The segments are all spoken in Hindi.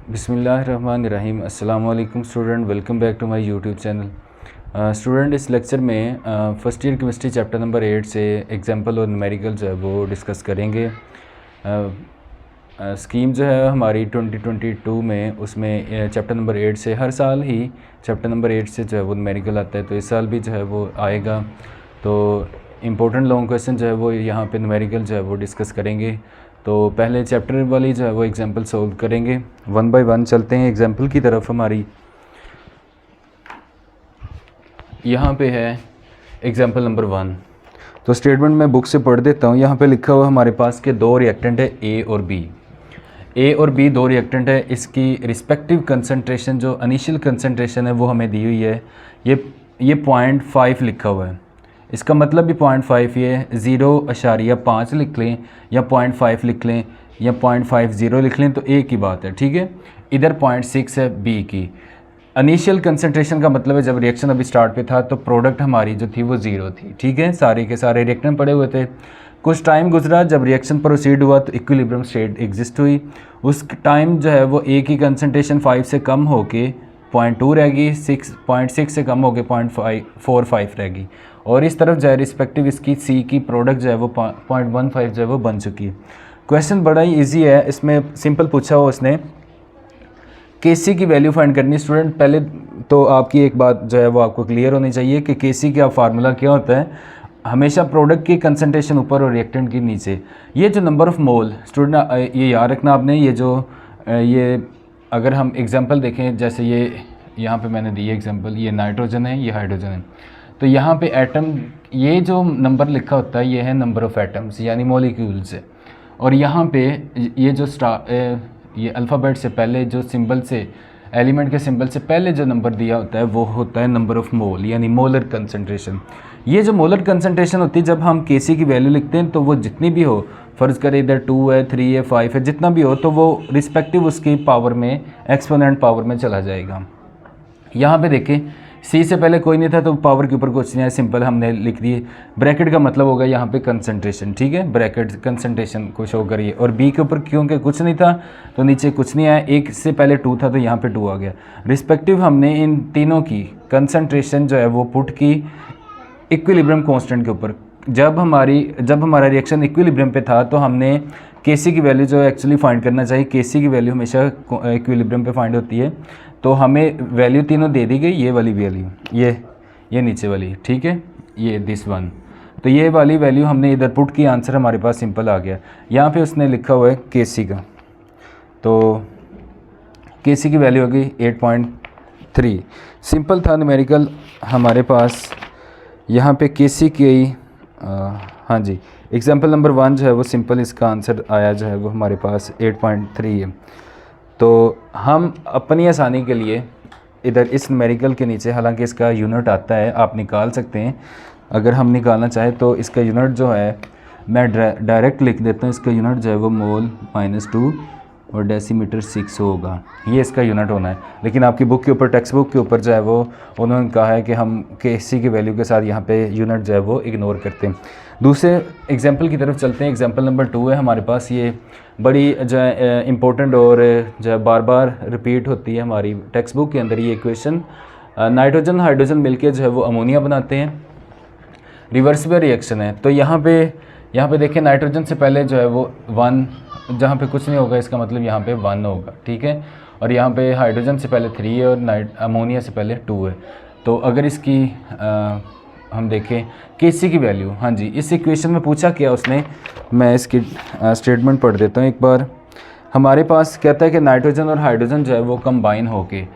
बिस्मिल्लाहिर्रहमानिर्रहीम। अस्सलाम वालेकुम student, welcome back to my YouTube channel. Student, इस लेक्चर में first year chemistry chapter number 8 से एग्जांपल और न्यूमेरिकल जो है वो डिस्कस करेंगे। स्कीम जो है हमारी 2022 में, उसमें चैप्टर नंबर 8 से हर साल ही चैप्टर नंबर 8 से जो है वो न्यूमेरिकल आता है, तो इस साल भी जो है वो आएगा। तो इम्पोर्टेंट लॉन्ग क्वेश्चन जो है वो यहाँ पे न्यूमेरिकल जो है वो डिस्कस करेंगे। तो पहले चैप्टर वाली जो है वो एग्जांपल सॉल्व करेंगे, वन बाय वन चलते हैं एग्जांपल की तरफ। हमारी यहाँ पे है एग्जांपल नंबर 1। तो स्टेटमेंट मैं बुक से पढ़ देता हूँ। यहाँ पे लिखा हुआ हमारे पास के दो रिएक्टेंट है ए और बी। ए और बी दो रिएक्टेंट है, इसकी रिस्पेक्टिव कंसनट्रेशन जो इनिशियल कंसनट्रेशन है वो हमें दी हुई है। ये 0.5 लिखा हुआ है, इसका मतलब भी 0.5 ये 0.5 लिख लें या 0.5 लिख लें या 0.50 लिख लें तो एक ही बात है, ठीक है। इधर 0.6 है बी की। इनिशियल कंसंट्रेशन का मतलब है जब रिएक्शन अभी स्टार्ट पे था तो प्रोडक्ट हमारी जो थी वो 0 थी, ठीक है। सारे के सारे रिएक्टेंट पड़े हुए थे। कुछ टाइम गुजरा, जब रिएक्शन प्रोसीड हुआ तो इक्विलिब्रियम स्टेट एग्जिस्ट हुई। उस टाइम जो है वो ए की कंसंट्रेशन 5 से कम होके 0.2 रहेगी, 6.6 से कम होके 0.45 रहेगी। और इस तरफ जो है रिस्पेक्टिव इसकी सी की प्रोडक्ट जो है वो 0.15 जो है वो बन चुकी है। क्वेश्चन बड़ा ही इजी है, इसमें सिंपल पूछा हुआ उसने केसी की वैल्यू फाइंड करनी। स्टूडेंट, पहले तो आपकी एक बात जो है वो आपको क्लियर होनी चाहिए कि केसी का फार्मूला क्या होता है। हमेशा प्रोडक्ट की कंसंट्रेशन ऊपर और रिएक्टेंट की नीचे। ये जो नंबर ऑफ़ मोल, स्टूडेंट ये याद रखना आपने, ये अगर हम एग्जांपल देखें, जैसे ये यहाँ पे मैंने दी है एग्जांपल, ये नाइट्रोजन है, ये हाइड्रोजन है। तो यहाँ पे एटम, ये जो नंबर लिखा होता है ये है नंबर ऑफ़ एटम्स यानी मॉलिक्यूल्स है। और यहाँ पे ये जो ये अल्फ़ाबेट से पहले जो सिंबल से, एलिमेंट के सिंबल से पहले जो नंबर दिया होता है वो होता है नंबर ऑफ़ मोल यानी मोलर कंसंट्रेशन। ये जो मोलर कंसंट्रेशन होती है, जब हम केसी की वैल्यू लिखते हैं तो वो जितनी भी हो, फ़र्ज़ करें इधर 2 है, 3 है, 5 है, जितना भी हो तो वो रिस्पेक्टिव उसकी पावर में, एक्सपोनेंट पावर में चला जाएगा। यहाँ पे देखें, सी से पहले कोई नहीं था तो पावर के ऊपर कुछ नहीं है, सिंपल हमने लिख दिए। ब्रैकेट का मतलब होगा यहाँ पे कंसंट्रेशन, ठीक है, ब्रैकेट कंसंट्रेशन को शो करिए। और बी के ऊपर क्योंकि कुछ नहीं था तो नीचे कुछ नहीं आया, एक से पहले 2 था तो यहाँ पे 2 आ गया। रिस्पेक्टिव हमने इन तीनों की कंसंट्रेशन जो है वो पुट की इक्विलिब्रियम कांस्टेंट के ऊपर। जब हमारा रिएक्शन इक्विलिब्रियम पे था तो हमने केसी की वैल्यू जो है एक्चुअली फाइंड करना चाहिए। केसी की वैल्यू हमेशा इक्विलिब्रियम पे फाइंड होती है। तो हमें वैल्यू तीनों दे दी गई, ये वाली वैल्यू, ये नीचे वाली, ठीक है, ये दिस वन। तो ये वाली वैल्यू हमने इधर पुट की, आंसर हमारे पास सिंपल आ गया। यहाँ पे उसने लिखा हुआ है केसी का, तो केसी की वैल्यू होगी 8.3। सिंपल था न्यूमेरिकल हमारे पास। यहाँ पे केसी की हाँ जी, एग्जाम्पल नंबर 1 जो है वो सिंपल, इसका आंसर आया जो है वो हमारे पास 8.3 है। तो हम अपनी आसानी के लिए इधर इस न्यूमेरिकल के नीचे, हालांकि इसका यूनिट आता है, आप निकाल सकते हैं अगर हम निकालना चाहें तो। इसका यूनिट जो है मैं डायरेक्ट लिख देता हूँ। इसका यूनिट जो है वो मोल -2 और डेसीमीटर 6 होगा, ये इसका यूनिट होना है। लेकिन आपकी बुक के ऊपर, टेक्स्ट बुक के ऊपर जो है वो उन्होंने कहा है कि हम केसी की वैल्यू के साथ यहाँ पे यूनिट जो है वो इग्नोर करते हैं। दूसरे एग्जांपल की तरफ चलते हैं। एग्जांपल नंबर 2 है हमारे पास। ये बड़ी जो है इम्पोर्टेंट और जो है बार बार रिपीट होती है हमारी टेक्स्ट बुक के अंदर ये इक्वेशन। नाइट्रोजन हाइड्रोजन मिलके जो है वो अमोनिया बनाते हैं, रिवर्सिबल रिएक्शन है। तो यहाँ पे देखिए, नाइट्रोजन से पहले जो है वो 1, जहाँ पे कुछ नहीं होगा इसका मतलब यहाँ पे 1 होगा, ठीक है। और यहाँ पे हाइड्रोजन से पहले 3 है और अमोनिया से पहले 2 है। तो अगर इसकी हम देखें केसी की वैल्यू, हाँ जी, इस इक्वेशन में पूछा क्या उसने, मैं इसकी स्टेटमेंट पढ़ देता हूँ एक बार। हमारे पास कहता है कि नाइट्रोजन और हाइड्रोजन जो है वो कंबाइन होके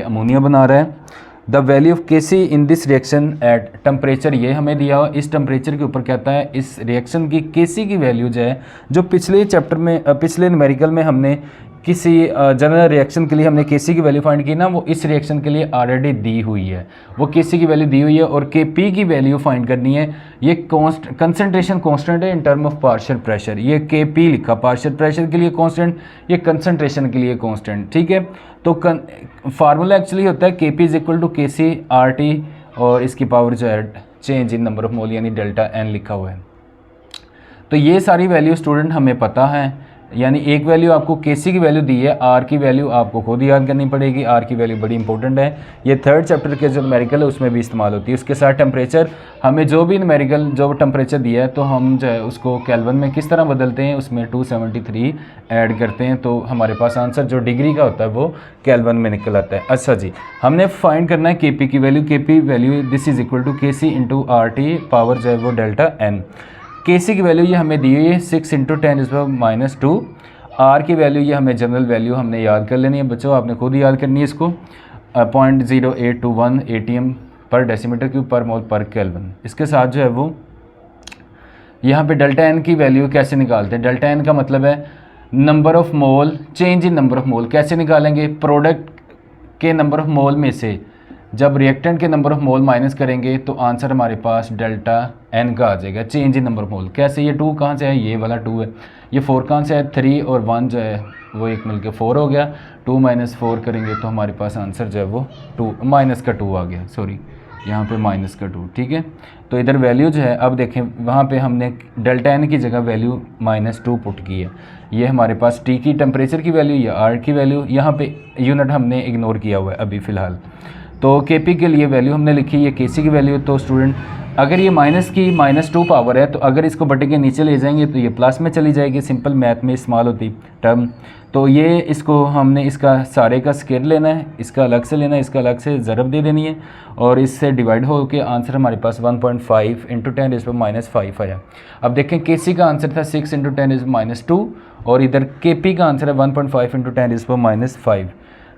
अमोनिया बना रहा है। The value of KC in this reaction at temperature, ये हमें दिया हुआ। इस टेम्परेचर के ऊपर कहता है इस रिएक्शन की केसी की वैल्यू जो है, जो पिछले चैप्टर में, पिछले न्यूमेरिकल में हमने किसी जनरल रिएक्शन के लिए हमने केसी की वैल्यू फाइंड की ना, वो इस रिएक्शन के लिए ऑलरेडी दी हुई है, वो केसी की वैल्यू दी हुई है। और के पी की वैल्यू फाइंड करनी है। ये कंसंट्रेशन कांस्टेंट है in term of partial pressure. ये के पी लिखा पार्शियल प्रेशर के लिए कांस्टेंट, ये कंसंट्रेशन के लिए कांस्टेंट, ठीक है। तो फार्मूला एक्चुअली होता है के P is equal to K C R T, और इसकी पावर जो है change in number of mole यानी डेल्टा एन लिखा हुआ है। तो ये सारी वैल्यू स्टूडेंट हमें पता है यानी एक वैल्यू आपको केसी की वैल्यू दी है, आर की वैल्यू आपको खुद याद करनी पड़ेगी। आर की वैल्यू बड़ी इंपॉर्टेंट है, ये थर्ड चैप्टर के जो न्यूमेरिकल है उसमें भी इस्तेमाल होती है। उसके साथ टेम्परेचर, हमें जो भी न्यूमेरिकल जो टेम्परेचर दिया है तो हम जो है उसको केल्विन में किस तरह बदलते हैं, उसमें 273 ऐड करते हैं तो हमारे पास आंसर जो डिग्री का होता है वो केल्विन में निकल आता है। अच्छा जी, हमने फाइंड करना है के पी की value. K P value this is equal to K C into R T power जो है वो डेल्टा एन। के सी की वैल्यू ये हमें दी हुई है 6 इंटू 10⁻²। आर की वैल्यू ये हमें जनरल वैल्यू हमने याद कर लेनी है बच्चों, आपने खुद याद करनी है इसको, 0.0821 ATM पर डेसीमीटर क्यूब पर मोल पर केल्विन। इसके साथ जो है वो यहाँ पे डेल्टा एन की वैल्यू कैसे निकालते हैं। डेल्टा एन का मतलब है number of mole, change in number of mole. कैसे निकालेंगे, प्रोडक्ट के नंबर ऑफ मोल में से जब रिएक्टेंट के नंबर ऑफ मोल माइनस करेंगे तो आंसर हमारे पास डेल्टा एन का आ जाएगा, change in number of mole. कैसे, ये 2 कहाँ से है, ये वाला 2 है, ये 4 कहाँ से है, 3 और 1 जो है वो एक मिलके 4 हो गया। 2 - 4 करेंगे तो हमारे पास आंसर जो है वो 2 माइनस का 2 आ गया, सॉरी यहाँ पे माइनस का 2, ठीक है। तो इधर वैल्यू जो है, अब देखें वहाँ पे हमने डेल्टा एन की जगह वैल्यू -2 पुट की है। ये हमारे पास टी की टेम्परेचर की वैल्यू या आर की वैल्यू, यहाँ पे यूनिट हमने इग्नोर किया हुआ है अभी फ़िलहाल। तो के पी के लिए वैल्यू हमने लिखी, ये के सी की वैल्यू। तो स्टूडेंट अगर ये माइनस की -2 पावर है तो अगर इसको बटे के नीचे ले जाएंगे तो ये प्लस में चली जाएगी, सिंपल मैथ में इस्तेमाल होती टर्म। तो ये इसको हमने इसका सारे का स्क्वायर लेना है, इसका अलग से लेना है, इसका अलग से ज़रब दे देनी है और इससे डिवाइड हो के आंसर हमारे पास 1.5 इंटू 10⁻5 आया। अब देखें के सी का आंसर था 6 इंटू 10⁻2 और इधर के पी का आंसर है 1.5 इंटू 10⁻5।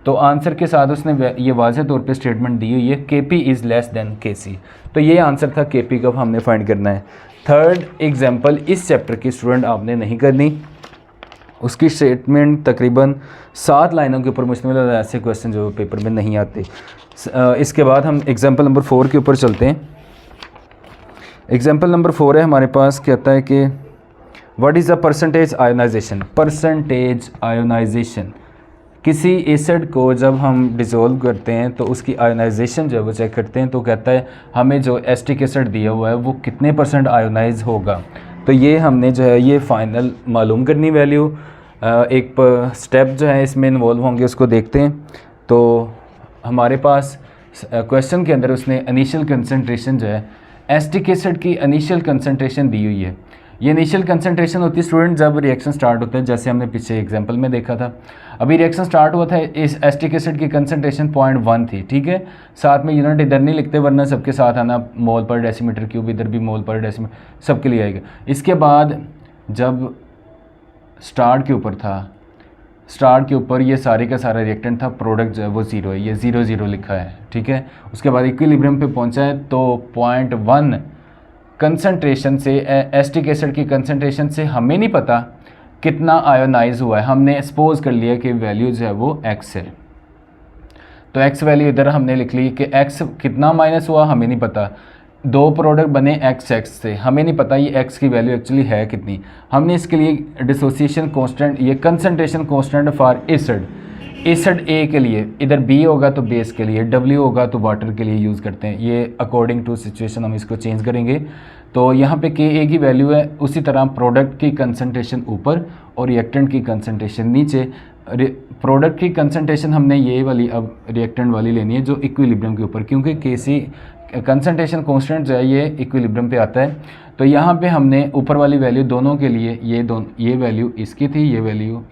तो आंसर के साथ उसने ये वाज़ेह तौर पे स्टेटमेंट दी हुई है के पी इज़ लेस देन के सी। तो ये आंसर था के पी का, हमने फाइंड करना है। थर्ड एग्जांपल इस चैप्टर की स्टूडेंट आपने नहीं करनी, उसकी स्टेटमेंट तकरीबन 7 लाइनों के ऊपर मुश्तमिल है, ऐसे क्वेश्चन जो पेपर में नहीं आते। इसके बाद हम एग्जांपल नंबर 4 के ऊपर चलते हैं। एग्जांपल नंबर 4 है हमारे पास, कहता है कि what is the percentage ionization. Percentage ionization, किसी एसिड को जब हम डिज़ोल्व करते हैं तो उसकी आयोनाइजेशन जो है वो चेक करते हैं। तो कहता है हमें जो एसिटिक एसिड दिया हुआ है वो कितने % आयोनाइज होगा। तो ये हमने जो है ये फाइनल मालूम करनी वैल्यू। एक स्टेप जो है इसमें इन्वॉल्व होंगे, उसको देखते हैं। तो हमारे पास क्वेश्चन के अंदर उसने इनिशियल कंसंट्रेशन जो है एसिटिक एसिड की इनिशियल कंसंट्रेशन दी हुई है। ये इनिशियल कंसंट्रेशन होती है स्टूडेंट जब रिएक्शन स्टार्ट होता है, जैसे हमने पीछे एग्जांपल में देखा था। अभी रिएक्शन स्टार्ट हुआ था, इस एसिटिक एसिड की कंसंट्रेशन 0.1 थी, ठीक है। साथ में यूनिट इधर नहीं लिखते वरना सबके साथ आना मोल पर डेसीमीटर क्यूब, इधर भी मोल पर डेसीमीटर सबके लिए आएगा। इसके बाद जब स्टार्ट के ऊपर था, स्टार्ट के ऊपर ये सारे का सारा रिएक्टेंट था, प्रोडक्ट जो है वो 0 है, ये 0 लिखा है, ठीक है। उसके बाद इक्विलिब्रियम पे पहुंचा है तो 0.1 कंसंट्रेशन से एसिटिक एसिड की कंसंट्रेशन से हमें नहीं पता कितना आयोनाइज हुआ है, हमने सपोज कर लिया कि वैल्यू जो है वो x है। तो x वैल्यू इधर हमने लिख ली कि x कितना माइनस हुआ हमें नहीं पता। 2 प्रोडक्ट बने x से, हमें नहीं पता ये x की वैल्यू एक्चुअली है कितनी। हमने इसके लिए डिसोसिएशन कांस्टेंट, ये concentration constant for acid, acid A के लिए, इधर B होगा तो बेस के लिए, W होगा तो वाटर के लिए यूज़ करते हैं। ये अकॉर्डिंग टू सिचुएशन हम इसको चेंज करेंगे। तो यहाँ पे Ka की वैल्यू है, उसी तरह प्रोडक्ट की कंसंट्रेशन ऊपर और रिएक्टेंट की कंसंट्रेशन नीचे। प्रोडक्ट की कंसंट्रेशन हमने ये वाली अब रिएक्टेंट वाली लेनी है जो इक्विलिब्रियम के ऊपर, क्योंकि Kc कंसंट्रेशन कांस्टेंट जो है ये इक्विलिब्रियम पे आता है। तो यहाँ पे हमने ऊपर वाली वैल्यू दोनों के लिए ये वैल्यू इसकी थी, ये वैल्यू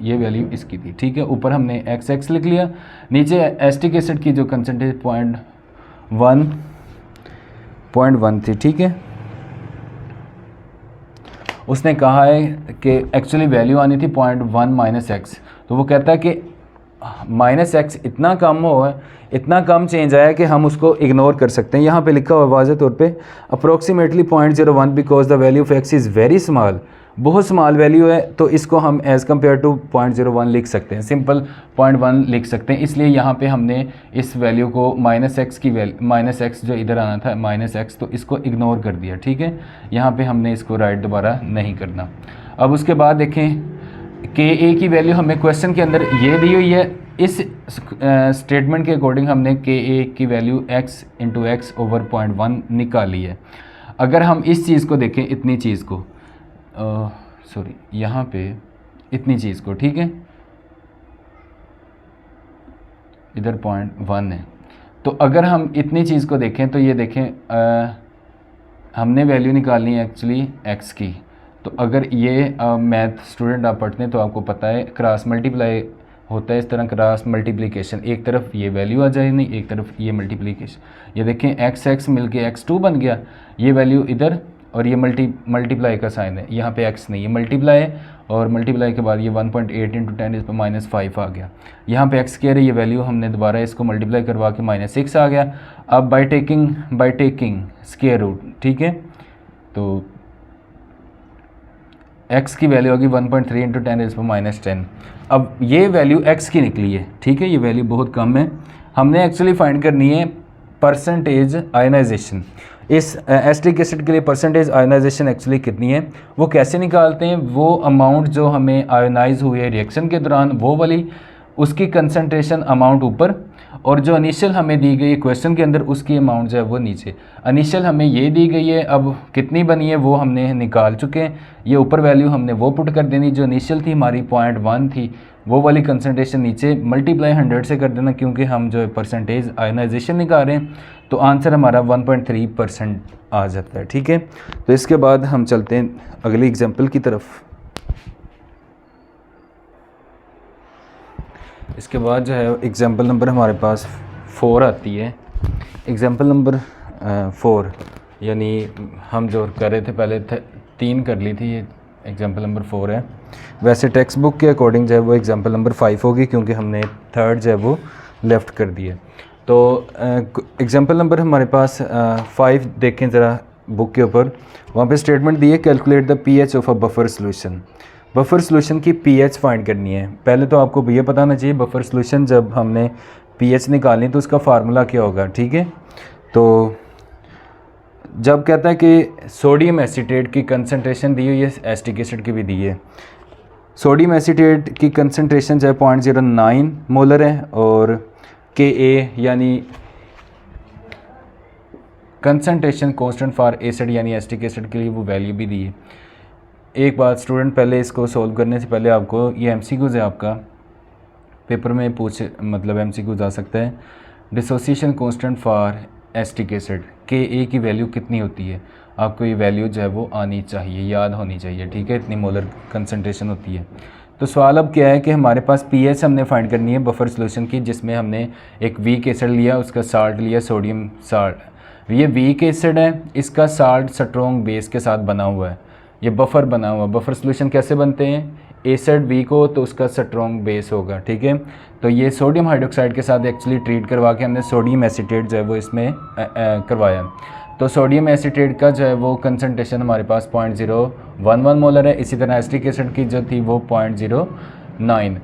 इसकी थी, ठीक है। ऊपर हमने x लिख लिया, नीचे एसिटिक एसिड की जो कंसंट्रेशन 0.1 थी, ठीक है। उसने कहा है कि एक्चुअली वैल्यू आनी थी 0.1 - x, तो वो कहता है कि -x इतना कम हो, इतना कम चेंज आया कि हम उसको इग्नोर कर सकते हैं। यहाँ पे लिखा हुआ वाज़े तौर पे approximately 0.01 because the value of x is very small, बहुत स्मॉल वैल्यू है। तो इसको हम एज़ कम्पेयर टू 0.01 लिख सकते हैं, सिंपल 0.1 लिख सकते हैं। इसलिए यहाँ पे हमने इस वैल्यू को -x की वैल्यू -x जो इधर आना था -x, तो इसको इग्नोर कर दिया, ठीक है। यहाँ पे हमने इसको राइट दोबारा नहीं करना। अब उसके बाद देखें Ka की वैल्यू हमें क्वेश्चन के अंदर ये दी हुई है। इस स्टेटमेंट के अकॉर्डिंग हमने Ka की वैल्यू x × x/0.1 निकाली है। अगर हम इस चीज़ को देखें, इतनी चीज़ को सॉरी यहाँ पे इतनी चीज़ को, ठीक है, इधर 0.1 है। तो अगर हम इतनी चीज़ को देखें तो ये देखें हमने वैल्यू निकालनी है एक्चुअली x की। तो अगर ये मैथ स्टूडेंट आप पढ़ते हैं तो आपको पता है क्रॉस मल्टीप्लाई होता है इस तरह, क्रॉस मल्टीप्लिकेशन, एक तरफ ये वैल्यू आ जाए नहीं, एक तरफ ये मल्टीप्लिकेशन। ये देखें x मिलके x2 बन गया, ये वैल्यू इधर, और ये मल्टीप्लाई का साइन है, यहाँ पे x नहीं, ये मल्टीप्लाई है, और मल्टीप्लाई के बाद ये 1.8 इंटू 10⁻5 आ गया। यहाँ पे x कह रही ये वैल्यू, हमने दोबारा इसको मल्टीप्लाई करवा के -6 आ गया। अब बाय टेकिंग स्क्वायर रूट, ठीक है, तो x की वैल्यू होगी 1.3 इंटू 10⁻10। अब ये वैल्यू x की निकली है, ठीक है, ये वैल्यू बहुत कम है। हमने एक्चुअली फाइंड करनी है परसेंटेज आयनाइजेशन। इस एसिटिक एसिड के लिए परसेंटेज आयनाइजेशन एक्चुअली कितनी है, वो कैसे निकालते हैं, वो अमाउंट जो हमें आयोनाइज हुए रिएक्शन के दौरान वो वाली, उसकी कंसंट्रेशन अमाउंट ऊपर, और जो इनिशियल हमें दी गई है क्वेश्चन के अंदर उसकी अमाउंट जो है वो नीचे। इनिशियल हमें ये दी गई है, अब कितनी बनी है वो हमने निकाल चुके हैं, ये ऊपर वैल्यू हमने वो पुट कर देनी, जो इनिशियल थी हमारी 0.1 थी, वो वाली कंसंट्रेशन नीचे मल्टीप्लाई 100 से कर देना, क्योंकि हम जो है परसेंटेज आयनाइजेशन निकाल रहे हैं, तो आंसर हमारा 1.3% आ जाता है, ठीक है। तो इसके बाद हम चलते हैं अगली एग्जाम्पल की तरफ। इसके बाद जो है एग्जाम्पल नंबर हमारे पास 4 आती है। एग्जाम्पल नंबर 4 यानी हम जो कर रहे थे पहले 3 कर ली थी, ये एग्जाम्पल नंबर 4 है। वैसे टेक्स्ट बुक के अकॉर्डिंग जो है वो एग्जाम्पल नंबर 5 होगी, क्योंकि हमने 3rd जो है वो लेफ़्ट कर दिया। तो एग्जाम्पल नंबर हमारे पास 5 देखें ज़रा बुक के ऊपर, वहाँ पे स्टेटमेंट दी है calculate the pH of a buffer solution. Buffer solution की पीएच फाइंड करनी है। पहले तो आपको ये पता होना चाहिए बफर सोल्यूशन जब हमने पीएच निकालनी तो उसका फार्मूला क्या होगा, ठीक है। तो जब कहता है कि सोडियम एसीटेट की कंसनट्रेशन दी हुई है, एसिटिक एसिड की भी दी है, सोडियम एसीटेट की कंसनट्रेशन जो है 0.09 मोलर है, और Ka यानी कंसनट्रेशन कांस्टेंट फॉर एसिड यानी एसिटिक एसिड के लिए वो वैल्यू भी दी है। एक बात स्टूडेंट, पहले इसको सॉल्व करने से पहले आपको ये एमसीक्यूज़ है, आपका पेपर में मतलब एमसीक्यूज़ आ सकता है। Dissociation constant for acetic acid Ka की वैल्यू कितनी होती है, आपको ये वैल्यू जो है वो आनी चाहिए, याद होनी चाहिए, ठीक है, इतनी मोलर कंसनट्रेशन होती है। तो सवाल अब क्या है कि हमारे पास पीएच हमने फाइंड करनी है बफर सॉल्यूशन की, जिसमें हमने एक वीक एसिड लिया, उसका साल्ट लिया, सोडियम साल्ट। ये वीक एसिड है, इसका साल्ट स्ट्रॉन्ग बेस के साथ बना हुआ है, ये बफर बना हुआ। बफर सॉल्यूशन कैसे बनते हैं, एसिड वीक हो तो उसका स्ट्रॉन्ग बेस होगा, ठीक है। तो ये सोडियम हाइड्रोक्साइड के साथ एक्चुअली ट्रीट करवा के हमने सोडियम एसीटेट जो है वो इसमें करवाया। तो सोडियम एसीटेट का जो है वो कंसनट्रेशन हमारे पास 0.011 मोलर है। इसी तरह एसिटिक एसिड की जो थी वो 0.09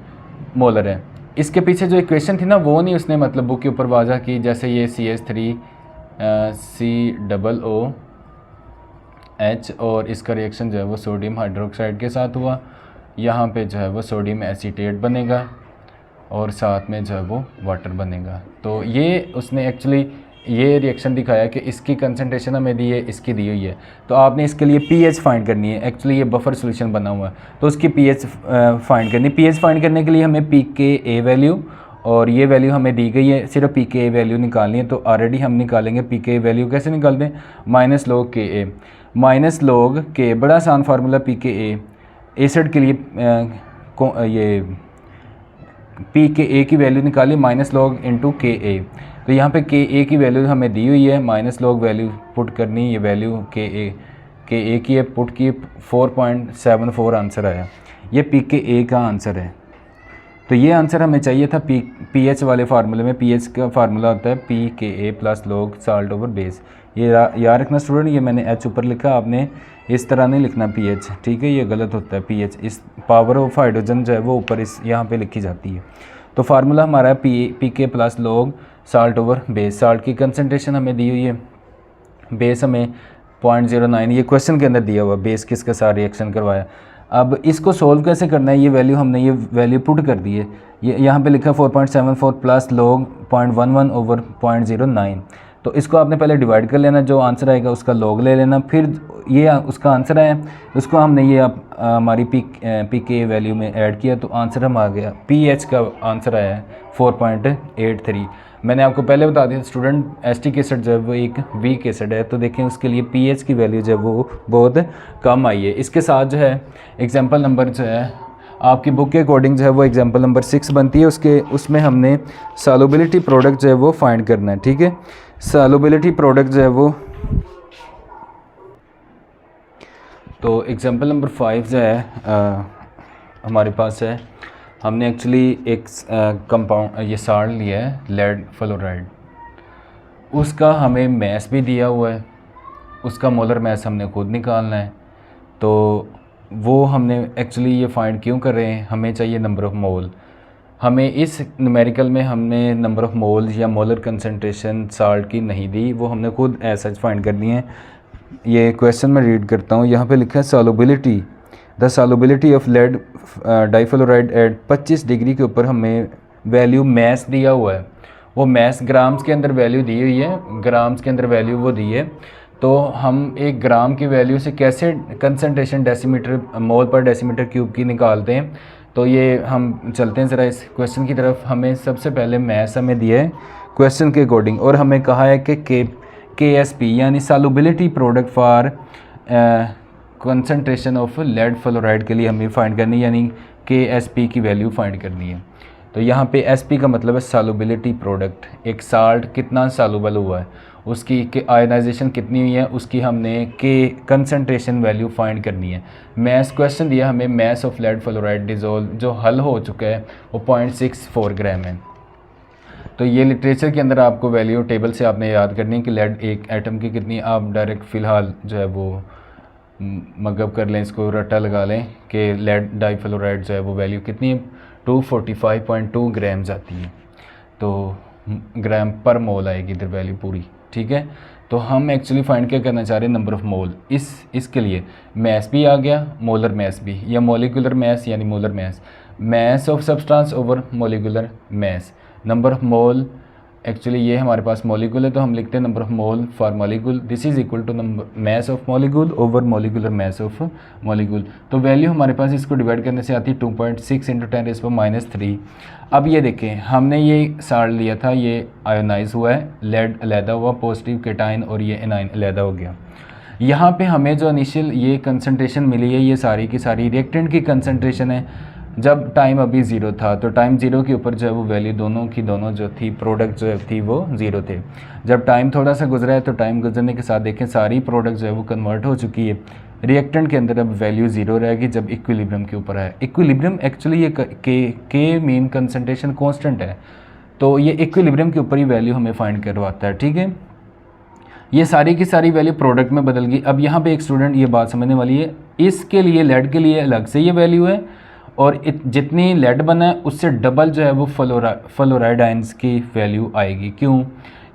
मोलर है। इसके पीछे जो इक्वेशन थी ना वो नहीं उसने मतलब बुक के ऊपर वाज़ा की, जैसे ये CH3 COOH और इसका रिएक्शन जो है वो सोडियम हाइड्रोक्साइड के साथ हुआ, यहाँ पे जो है वो सोडियम एसीटेट बनेगा और साथ में जो है वो वाटर बनेगा। तो ये उसने एक्चुअली ये रिएक्शन दिखाया कि इसकी कंसंट्रेशन हमें दी है, इसकी दी हुई है, तो आपने इसके लिए पीएच फाइंड करनी है। एक्चुअली ये बफर सॉल्यूशन बना हुआ है तो उसकी पीएच फाइंड करनी। पीएच फाइंड करने के लिए हमें pKa वैल्यू और ये वैल्यू हमें दी गई है, सिर्फ pKa वैल्यू निकालनी है। तो ऑलरेडी हम निकालेंगे pKa वैल्यू, कैसे निकालते हैं, -log Ka, -log K, बड़ा आसान फार्मूला pKa। एसिड के लिए ये pKa की वैल्यू निकाली -log × Ka। तो यहाँ पे Ka की वैल्यू हमें दी हुई है, -log वैल्यू पुट करनी, ये वैल्यू Ka की है, पुट की 4.74 आंसर आया। ये pKa का आंसर है। तो ये आंसर हमें चाहिए था pH वाले फार्मूले में। pH का फार्मूला होता है pKa + log salt over base. ये याद रखना स्टूडेंट, ये मैंने H ऊपर लिखा, आपने इस तरह नहीं लिखना pH, ठीक है, ये गलत होता है pH। इस पावर ऑफ हाइड्रोजन जो है वो ऊपर इस यहाँ पे लिखी जाती है। तो फार्मूला हमारा है pK + log salt over base. Salt की कंसनट्रेशन हमें दी हुई है, बेस हमें 0.09, ये क्वेश्चन के अंदर दिया हुआ, बेस किसके साथ रिएक्शन करवाया। अब इसको सोल्व कैसे करना है, ये वैल्यू हमने ये वैल्यू पुट कर दी है। ये यहाँ पे लिखा 4.74 + log 0.11 / 0.09। तो इसको आपने पहले डिवाइड कर लेना, जो आंसर आएगा उसका लॉग ले लेना, फिर ये उसका आंसर है उसको हमने ये हमारी पी के वैल्यू में ऐड किया तो आंसर हम आ गया पी एच का आंसर आया है 4.83। मैंने आपको पहले बता दिया स्टूडेंट ST एसिड जो है वो एक वीक एसिड है, तो देखें उसके लिए पीएच की वैल्यू जो है वो बहुत कम आई है। इसके साथ जो है एग्जांपल नंबर जो है आपकी बुक के अकॉर्डिंग जो है वो एग्जांपल नंबर 6 बनती है, उसमें हमने सॉल्युबिलिटी प्रोडक्ट जो है वो फाइंड करना है। ठीक है, सॉल्युबिलिटी प्रोडक्ट जो है वो, तो एग्जांपल नंबर 5 जो है हमारे पास है, हमने एक्चुअली एक कंपाउंड ये साल्ट लिया है लेड फ्लोराइड, उसका हमें मैस भी दिया हुआ है, उसका मोलर मैस हमने खुद निकालना है। तो वो हमने एक्चुअली ये फाइंड क्यों कर रहे हैं, हमें चाहिए नंबर ऑफ़ मोल। हमें इस न्यूमेरिकल में हमने नंबर ऑफ़ मोल या मोलर कंसनट्रेशन साल्ट की नहीं दी, वो हमने खुद ऐसा फाइंड करनी है। ये क्वेश्चन मैं रीड करता हूँ, यहाँ पे लिखा है solubility the solubility of lead difluoride at 25 degree के ऊपर हमें वैल्यू मैस दिया हुआ है, वो मैस ग्राम्स के अंदर वैल्यू दी हुई है, ग्राम्स के अंदर वैल्यू वो दी है। तो हम एक ग्राम की वैल्यू से कैसे कंसनट्रेशन डेसीमीटर मोल पर डेसीमीटर क्यूब की निकालते हैं, तो ये हम चलते हैं ज़रा इस क्वेश्चन की तरफ। हमें सबसे पहले मैस हमें दिया है क्वेश्चन के अकॉर्डिंग, और हमें कहा है कि KSP यानी solubility product for concentration of lead fluoride के लिए हमें फाइंड करनी है, यानी KSP की वैल्यू फाइंड करनी है। तो यहाँ पे SP का मतलब है सॉल्युबिलिटी प्रोडक्ट, एक साल्ट कितना सॉल्युबल हुआ है, उसकी आयनाइजेशन कितनी हुई है, उसकी हमने कंसनट्रेशन वैल्यू फाइंड करनी है। मैस क्वेश्चन दिया हमें mass of lead fluoride dissolve, जो हल हो चुका है वो 0.64 ग्राम है। तो ये लिटरेचर के अंदर आपको वैल्यू टेबल से आपने याद करनी है कि लेड एक एटम की कितनी, आप डायरेक्ट फ़िलहाल जो है वो मगअब कर लें, इसको रट्टा लगा लें कि लेड डाइफ्लोराइड जो है वो वैल्यू कितनी है, 245.2 ग्राम्स आती है। तो ग्राम पर मोल आएगी इधर वैल्यू पूरी। ठीक है, तो हम एक्चुअली फाइंड क्या करना चाह रहे हैं, नंबर ऑफ़ मोल। इसके लिए मैस भी आ गया, मोलर मैस भी, या मोलिकुलर मैस यानी molar mass, mass of substance over molecular mass. Number of mole actually ये हमारे पास मॉलिक्यूल है, तो हम लिखते हैं number of mole for molecule, this is equal to number mass of molecule over molecular mass of molecule. तो वैल्यू हमारे पास इसको डिवाइड करने से आती है 2.6 × 10⁻³ अब ये देखें, हमने ये साल्ट लिया था, ये आयोनाइज हुआ है, लेड अलहदा हुआ पॉजिटिव केटाइन, और ये एनाइन अलहदा हो गया। यहाँ पे हमें जो इनिशियल ये कंसनट्रेशन मिली है, ये सारी की सारी रिएक्टेंट की कंसनट्रेशन है। जब टाइम अभी ज़ीरो था, तो टाइम ज़ीरो के ऊपर जो है वो वैल्यू दोनों की दोनों जो थी, प्रोडक्ट जो थी वो ज़ीरो थे। जब टाइम थोड़ा सा गुजरा है, तो टाइम गुजरने के साथ देखें सारी प्रोडक्ट जो है वो कन्वर्ट हो चुकी है। रिएक्टेंट के अंदर अब वैल्यू ज़ीरो रहेगी जब इक्विलिब्रियम के ऊपर है। इक्विलिब्रियम एक्चुअली ये के मीन कंसनट्रेशन कांस्टेंट है, तो ये इक्विलिब्रियम के ऊपर ही वैल्यू हमें फाइंड करवाता है। ठीक है, ये सारी की सारी वैल्यू प्रोडक्ट में बदल गई। अब यहाँ पे एक स्टूडेंट ये बात समझने वाली है, इसके लिए लेड के लिए अलग से ये वैल्यू है, और जितनी लेड बना है उससे डबल जो है वो फ्लोराइड आयंस की वैल्यू आएगी। क्यों?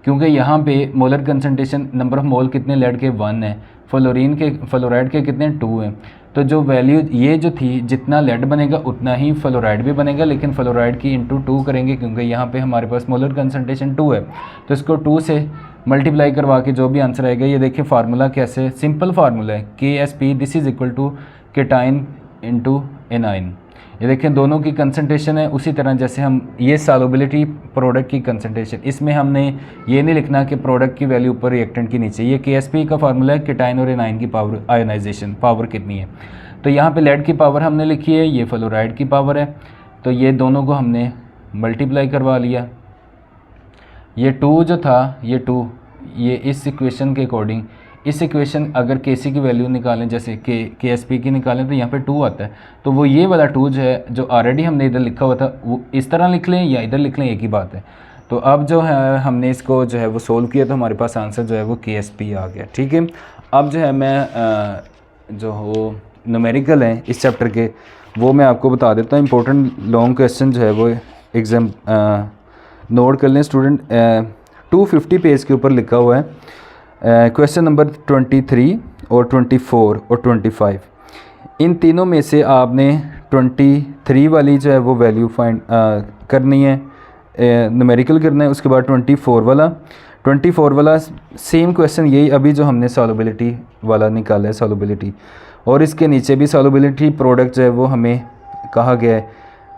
क्योंकि यहाँ पे molar concentration number of mole कितने लेड के 1 है, फ्लोराइड के कितने 2 हैं। तो जो वैल्यू ये जो थी, जितना लेड बनेगा उतना ही फ्लोराइड भी बनेगा, लेकिन फ्लोराइड की इंटू 2 करेंगे, क्योंकि यहाँ पे हमारे पास मोलर कंसनट्रेशन 2 है, तो इसको 2 से मल्टीप्लाई करवा के जो भी आंसर आएगा, ये देखिए फार्मूला कैसे, सिंपल फार्मूला है, KSP this is equal to cation into anion. ये देखें दोनों की कंसनट्रेशन है, उसी तरह जैसे हम ये सॉल्युबिलिटी प्रोडक्ट की कंसनट्रेशन, इसमें हमने ये नहीं लिखना कि प्रोडक्ट की वैल्यू ऊपर रिएक्टेंट की नीचे, ये KSP का फार्मूला है, केटाइन और एनाइन की पावर, आयोनाइजेशन पावर कितनी है। तो यहाँ पे लेड की पावर हमने लिखी है, ये फ्लोराइड की पावर है, तो ये दोनों को हमने मल्टीप्लाई करवा लिया। ये 2 जो था, ये 2 ये इस इक्वेशन के अकॉर्डिंग, इस इक्वेशन अगर KC की वैल्यू निकालें, जैसे KSP की निकालें, तो यहाँ पे 2 आता है, तो वो ये वाला 2 जो है, जो ऑलरेडी हमने इधर लिखा हुआ था, वो इस तरह लिख लें या इधर लिख लें, एक ही बात है। तो अब जो है हमने इसको जो है वो सोल्व किया, तो हमारे पास आंसर जो है वो KSP आ गया। ठीक है, अब जो है मैं जो हो न्यूमेरिकल हैं इस चैप्टर के, वो मैं आपको बता देता हूँ। इंपॉर्टेंट लॉन्ग क्वेश्चन जो है वो एग्जाम नोट कर लें स्टूडेंट। 250 पेज के ऊपर लिखा हुआ है क्वेश्चन नंबर 23 और 24 और 25। इन तीनों में से आपने 23 वाली जो है वो वैल्यू फाइंड करनी है, न्यूमेरिकल करना है। उसके बाद 24 वाला, 24 वाला सेम क्वेश्चन यही अभी जो हमने सॉल्युबिलिटी वाला निकाला है सॉल्युबिलिटी, और इसके नीचे भी सॉल्युबिलिटी प्रोडक्ट जो है वो हमें कहा गया है।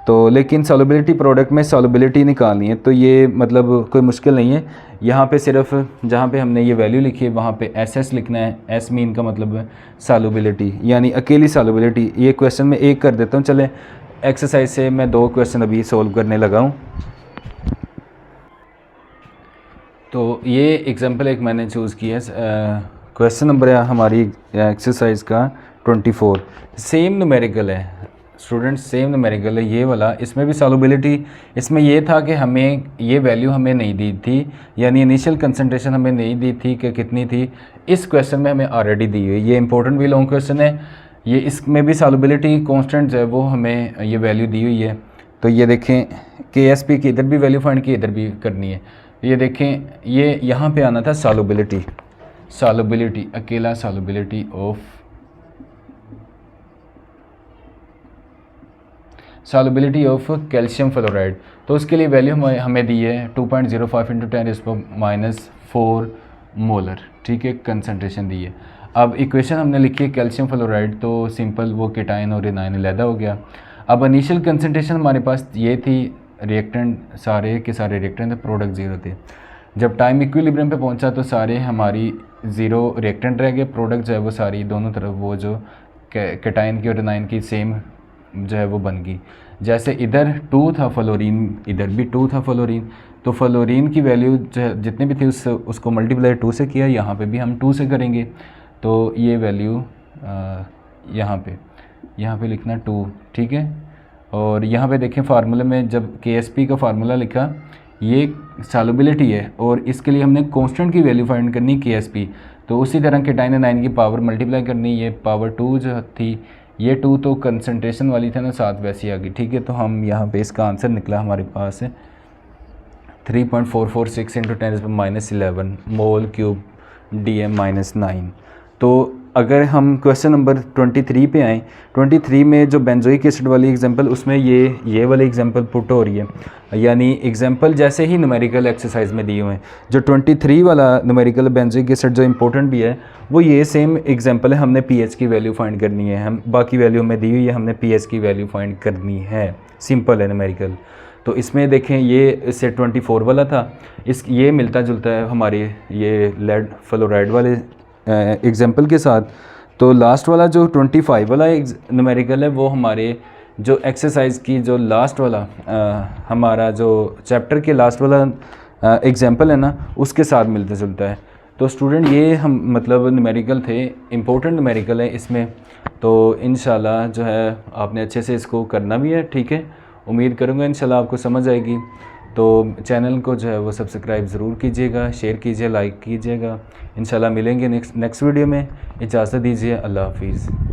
तो लेकिन सॉल्युबिलिटी प्रोडक्ट में सॉल्युबिलिटी निकालनी है, तो ये मतलब कोई मुश्किल नहीं है। यहाँ पे सिर्फ जहाँ पे हमने ये वैल्यू लिखी है वहाँ पे SS लिखना है। S मीन का मतलब है सॉल्युबिलिटी, यानी अकेली सॉल्युबिलिटी। ये क्वेश्चन में एक कर देता हूँ। चले एक्सरसाइज से मैं 2 क्वेश्चन अभी सोल्व करने लगा हूँ। तो ये एग्जांपल एक मैंने चूज़ किया है। क्वेश्चन नंबर है हमारी एक्सरसाइज का 24। सेम न्यूमेरिकल है स्टूडेंट्स, सेम न्यूमेरिकल है ये वाला। इसमें भी सॉल्युबिलिटी, इसमें ये था कि हमें ये वैल्यू हमें नहीं दी थी, यानी इनिशियल कंसंट्रेशन हमें नहीं दी थी कि कितनी थी। इस क्वेश्चन में हमें ऑलरेडी दी हुई। ये इंपॉर्टेंट भी लॉन्ग क्वेश्चन है। ये इसमें भी सॉल्युबिलिटी कांस्टेंट जो है वो हमें ये वैल्यू दी हुई है। तो ये देखें KSP की इधर भी वैल्यू फाइंड की, इधर भी करनी है। ये देखें ये यहाँ पे आना था सॉल्युबिलिटी, अकेला सॉल्युबिलिटी ऑफ कैल्शियम फ्लोराइड। तो उसके लिए वैल्यू हमें दी है 2.05 × 10⁻⁴ मोलर, ठीक है, कंसंट्रेशन दी है। अब इक्वेशन हमने लिखी है कैल्शियम फ्लोराइड, तो सिंपल वो केटाइन और एनाइन अलहदा हो गया। अब इनिशियल कंसंट्रेशन हमारे पास ये थी, रिएक्टेंट सारे के सारे रिएक्टेंट थे, प्रोडक्ट 0 थे। जब टाइम इक्विलिब्रियम पे पहुंचा तो सारे हमारी 0 रिएक्टेंट रह गए, प्रोडक्ट जो है वो सारी दोनों तरफ वो जो केटाइन की और एनाइन की सेम जो है वो बन गई। जैसे इधर 2 था फ्लोरीन, इधर भी 2 था फ्लोरीन, तो फ्लोरीन की वैल्यू जितनी भी थी उसको मल्टीप्लाई 2 से किया। यहाँ पे भी हम 2 से करेंगे, तो ये वैल्यू यहाँ पे लिखना 2, ठीक है। और यहाँ पे देखें फार्मूले में जब KSP का फार्मूला लिखा, ये सॉल्युबिलिटी है और इसके लिए हमने कांस्टेंट की वैल्यू फाइंड करनी KSP। तो उसी तरह केटाइन एनाइन की पावर मल्टीप्लाई करनी, ये पावर 2 जो थी, ये 2 तो कंसंट्रेशन वाली थी ना, साथ वैसी आ गई, ठीक है। तो हम यहाँ पे इसका आंसर निकला हमारे पास है 3.446 × 10⁻11 मोल क्यूब DM-9। तो अगर हम क्वेश्चन नंबर 23 पे आएँ, 23 में जो बेंजोइक एसिड वाली एग्जांपल, उसमें ये वाली एग्जांपल पुट हो रही है, यानी एग्जांपल जैसे ही न्यूमेरिकल एक्सरसाइज में दिए हुए हैं। जो 23 वाला न्यूमेरिकल बेंजोइक एसिड जो इंपॉर्टेंट भी है वो ये सेम एग्जांपल है। हमने pH की वैल्यू फाइंड करनी है, हम बाकी वैल्यू हमें दी हुई है, हमने pH की वैल्यू फाइंड करनी है, सिंपल है न्यूमेरिकल। तो इसमें देखें ये इससे 24 वाला था, ये मिलता जुलता है हमारे ये लेड फ्लोराइड वाले एग्जाम्पल के साथ। तो लास्ट वाला जो 25 वाला न्यूमेरिकल है वो हमारे जो एक्सरसाइज की जो लास्ट वाला हमारा जो चैप्टर के लास्ट वाला एग्जाम्पल है ना, उसके साथ मिलता जुलता है। तो स्टूडेंट ये हम मतलब न्यूमेरिकल थे, इम्पोर्टेंट न्यूमेरिकल है इसमें। तो इंशाल्लाह जो है आपने अच्छे से इसको करना भी है, ठीक है। उम्मीद करूँगा इंशाल्लाह आपको समझ आएगी। तो चैनल को जो है वो सब्सक्राइब ज़रूर कीजिएगा, शेयर कीजिए, लाइक कीजिएगा। इंशाल्लाह मिलेंगे नेक्स्ट वीडियो में। इजाज़त दीजिए, अल्लाह हाफिज़।